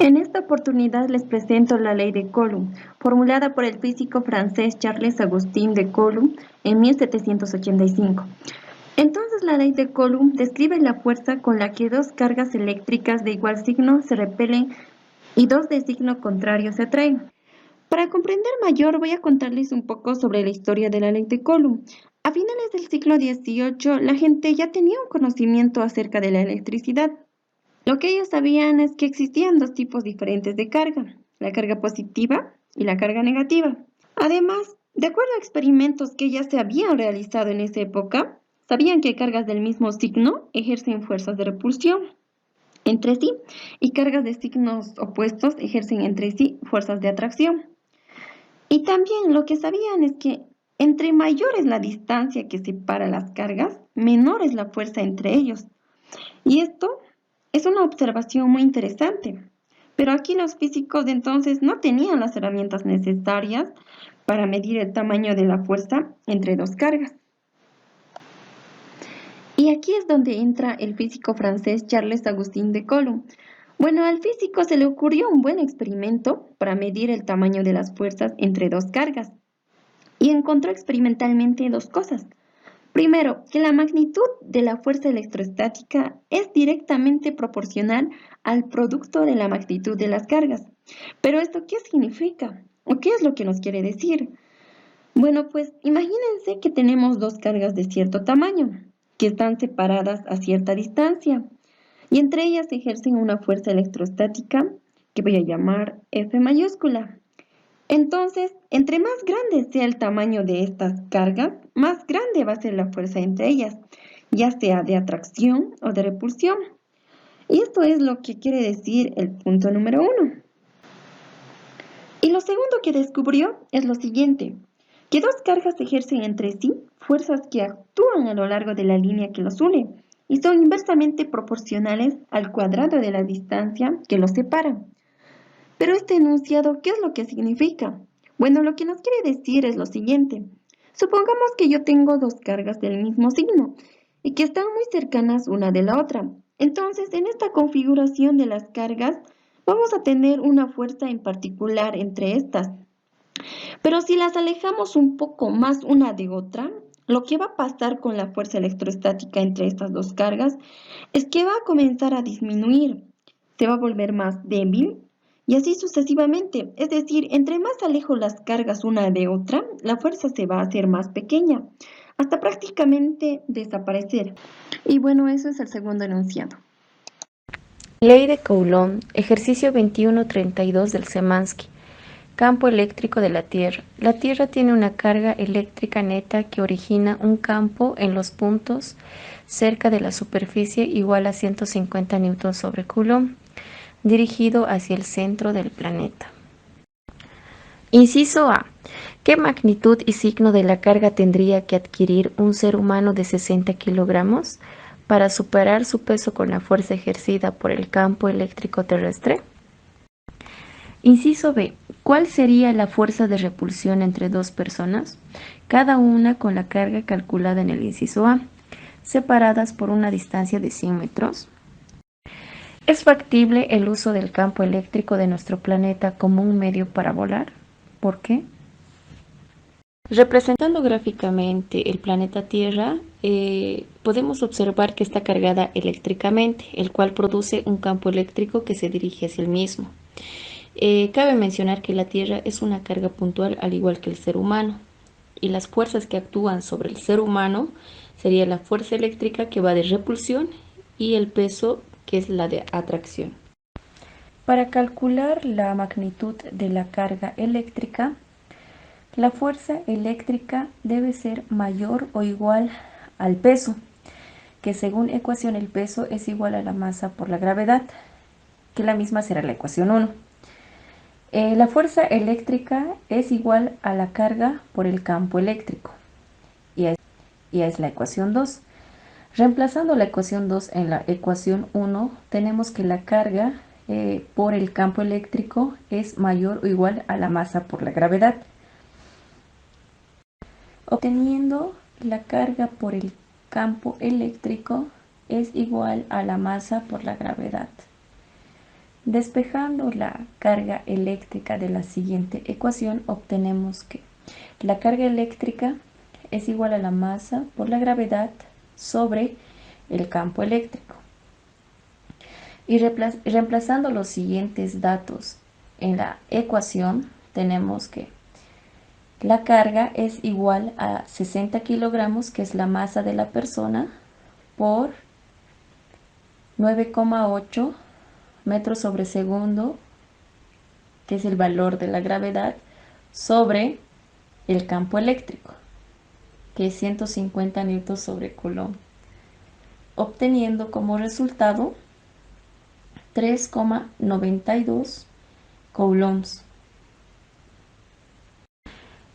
En esta oportunidad les presento la ley de Coulomb, formulada por el físico francés Charles-Augustin de Coulomb en 1785. Entonces, la ley de Coulomb describe la fuerza con la que dos cargas eléctricas de igual signo se repelen y dos de signo contrario se atraen. Para comprender mayor, voy a contarles un poco sobre la historia de la ley de Coulomb. A finales del siglo XVIII, la gente ya tenía un conocimiento acerca de la electricidad. Lo que ellos sabían es que existían dos tipos diferentes de carga, la carga positiva y la carga negativa. Además, de acuerdo a experimentos que ya se habían realizado en esa época, sabían que cargas del mismo signo ejercen fuerzas de repulsión entre sí y cargas de signos opuestos ejercen entre sí fuerzas de atracción. Y también lo que sabían es que entre mayor es la distancia que separa las cargas, menor es la fuerza entre ellos. Y esto es una observación muy interesante, pero aquí los físicos de entonces no tenían las herramientas necesarias para medir el tamaño de la fuerza entre dos cargas. Y aquí es donde entra el físico francés Charles-Augustin de Coulomb. Bueno, al físico se le ocurrió un buen experimento para medir el tamaño de las fuerzas entre dos cargas y encontró experimentalmente dos cosas. Primero, que la magnitud de la fuerza electrostática es directamente proporcional al producto de la magnitud de las cargas. Pero ¿esto qué significa? ¿O qué es lo que nos quiere decir? Bueno, pues imagínense que tenemos dos cargas de cierto tamaño, que están separadas a cierta distancia, y entre ellas ejercen una fuerza electrostática que voy a llamar F mayúscula. Entonces, entre más grande sea el tamaño de estas cargas, más grande va a ser la fuerza entre ellas, ya sea de atracción o de repulsión. Y esto es lo que quiere decir el punto número 1. Y lo segundo que descubrió es lo siguiente, que dos cargas ejercen entre sí fuerzas que actúan a lo largo de la línea que los une y son inversamente proporcionales al cuadrado de la distancia que los separa. Pero este enunciado, ¿qué es lo que significa? Bueno, lo que nos quiere decir es lo siguiente. Supongamos que yo tengo dos cargas del mismo signo y que están muy cercanas una de la otra. Entonces, en esta configuración de las cargas, vamos a tener una fuerza en particular entre estas. Pero si las alejamos un poco más una de otra, lo que va a pasar con la fuerza electrostática entre estas dos cargas es que va a comenzar a disminuir, se va a volver más débil y así sucesivamente. Es decir, entre más alejo las cargas una de otra, la fuerza se va a hacer más pequeña, hasta prácticamente desaparecer. Y bueno, eso es el segundo enunciado. Ley de Coulomb, ejercicio 2132 del Szymanski. Campo eléctrico de la Tierra. La Tierra tiene una carga eléctrica neta que origina un campo en los puntos cerca de la superficie igual a 150 newtons sobre Coulomb, dirigido hacia el centro del planeta. Inciso A. ¿Qué magnitud y signo de la carga tendría que adquirir un ser humano de 60 kilogramos para superar su peso con la fuerza ejercida por el campo eléctrico terrestre? Inciso B. ¿Cuál sería la fuerza de repulsión entre dos personas, cada una con la carga calculada en el inciso A, separadas por una distancia de 100 metros? ¿Es factible el uso del campo eléctrico de nuestro planeta como un medio para volar? ¿Por qué? Representando gráficamente el planeta Tierra, podemos observar que está cargada eléctricamente, el cual produce un campo eléctrico que se dirige hacia el mismo. Cabe mencionar que la Tierra es una carga puntual al igual que el ser humano, y las fuerzas que actúan sobre el ser humano sería la fuerza eléctrica que va de repulsión y el peso que es la de atracción. Para calcular la magnitud de la carga eléctrica, la fuerza eléctrica debe ser mayor o igual al peso, que según ecuación el peso es igual a la masa por la gravedad, que la misma será la ecuación 1. La fuerza eléctrica es igual a la carga por el campo eléctrico, y es la ecuación 2. Reemplazando la ecuación 2 en la ecuación 1, tenemos que la carga por el campo eléctrico es mayor o igual a la masa por la gravedad. Obteniendo la carga por el campo eléctrico es igual a la masa por la gravedad. Despejando la carga eléctrica de la siguiente ecuación, obtenemos que la carga eléctrica es igual a la masa por la gravedad sobre el campo eléctrico. Y reemplazando los siguientes datos en la ecuación, tenemos que la carga es igual a 60 kilogramos, que es la masa de la persona, por 9,8 metros sobre segundo, que es el valor de la gravedad, sobre el campo eléctrico, que es 150 newtons sobre coulomb, obteniendo como resultado 3,92 coulombs.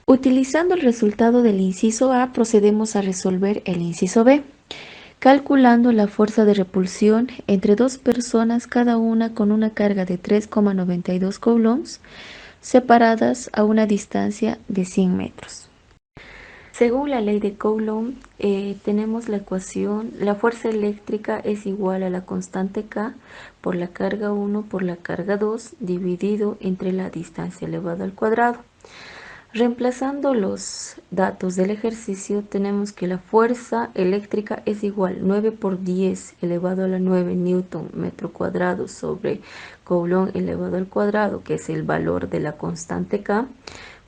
Utilizando el resultado del inciso A, procedemos a resolver el inciso B, calculando la fuerza de repulsión entre dos personas, cada una con una carga de 3,92 coulombs, separadas a una distancia de 100 metros. Según la ley de Coulomb, tenemos la ecuación: la fuerza eléctrica es igual a la constante K por la carga 1 por la carga 2 dividido entre la distancia elevada al cuadrado. Reemplazando los datos del ejercicio, tenemos que la fuerza eléctrica es igual 9 por 10 elevado a la 9 newton metro cuadrado sobre coulomb elevado al cuadrado, que es el valor de la constante K,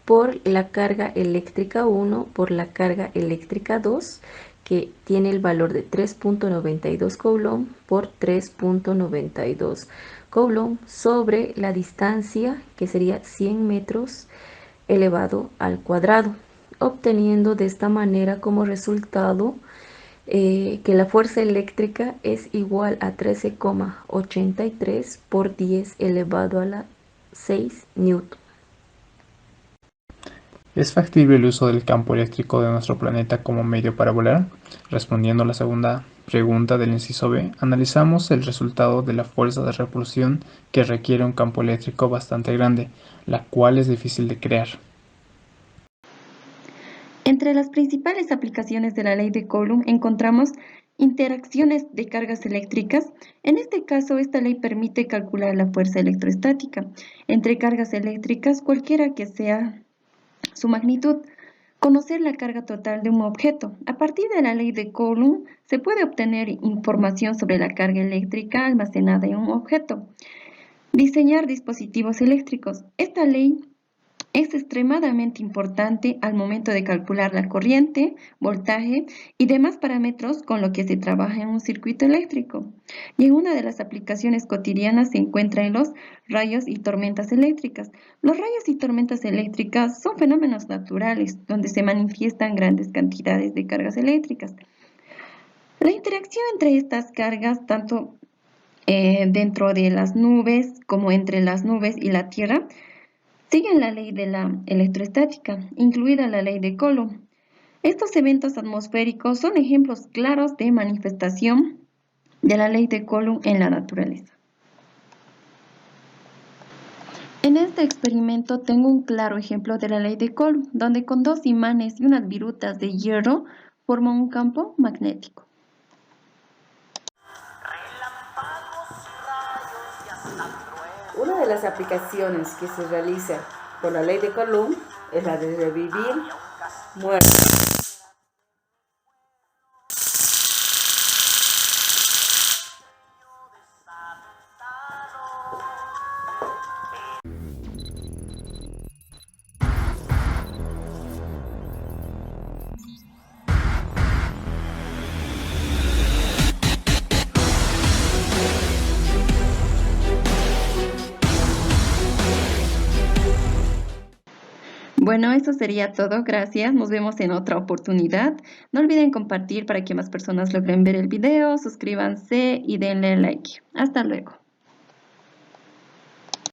por la carga eléctrica 1 por la carga eléctrica 2, que tiene el valor de 3,92 coulomb por 3,92 coulomb sobre la distancia, que sería 100 metros elevado al cuadrado, obteniendo de esta manera como resultado que la fuerza eléctrica es igual a 13,83 por 10 elevado a la 6 newton. ¿Es factible el uso del campo eléctrico de nuestro planeta como medio para volar? Respondiendo a la segunda pregunta del inciso B, analizamos el resultado de la fuerza de repulsión, que requiere un campo eléctrico bastante grande, la cual es difícil de crear. Entre las principales aplicaciones de la ley de Coulomb encontramos interacciones de cargas eléctricas. En este caso, esta ley permite calcular la fuerza electrostática entre cargas eléctricas, cualquiera que sea su magnitud, conocer la carga total de un objeto. A partir de la ley de Coulomb se puede obtener información sobre la carga eléctrica almacenada en un objeto. Diseñar dispositivos eléctricos. Esta ley es extremadamente importante al momento de calcular la corriente, voltaje y demás parámetros con los que se trabaja en un circuito eléctrico. Y en una de las aplicaciones cotidianas se encuentra en los rayos y tormentas eléctricas. Los rayos y tormentas eléctricas son fenómenos naturales donde se manifiestan grandes cantidades de cargas eléctricas. La interacción entre estas cargas, tanto dentro de las nubes como entre las nubes y la Tierra, siguen la ley de la electrostática, incluida la ley de Coulomb. Estos eventos atmosféricos son ejemplos claros de manifestación de la ley de Coulomb en la naturaleza. En este experimento tengo un claro ejemplo de la ley de Coulomb, donde con dos imanes y unas virutas de hierro forman un campo magnético. Una de las aplicaciones que se realiza por la ley de Coulomb es la de revivir muertos. Bueno, eso sería todo. Gracias. Nos vemos en otra oportunidad. No olviden compartir para que más personas logren ver el video. Suscríbanse y denle like. Hasta luego.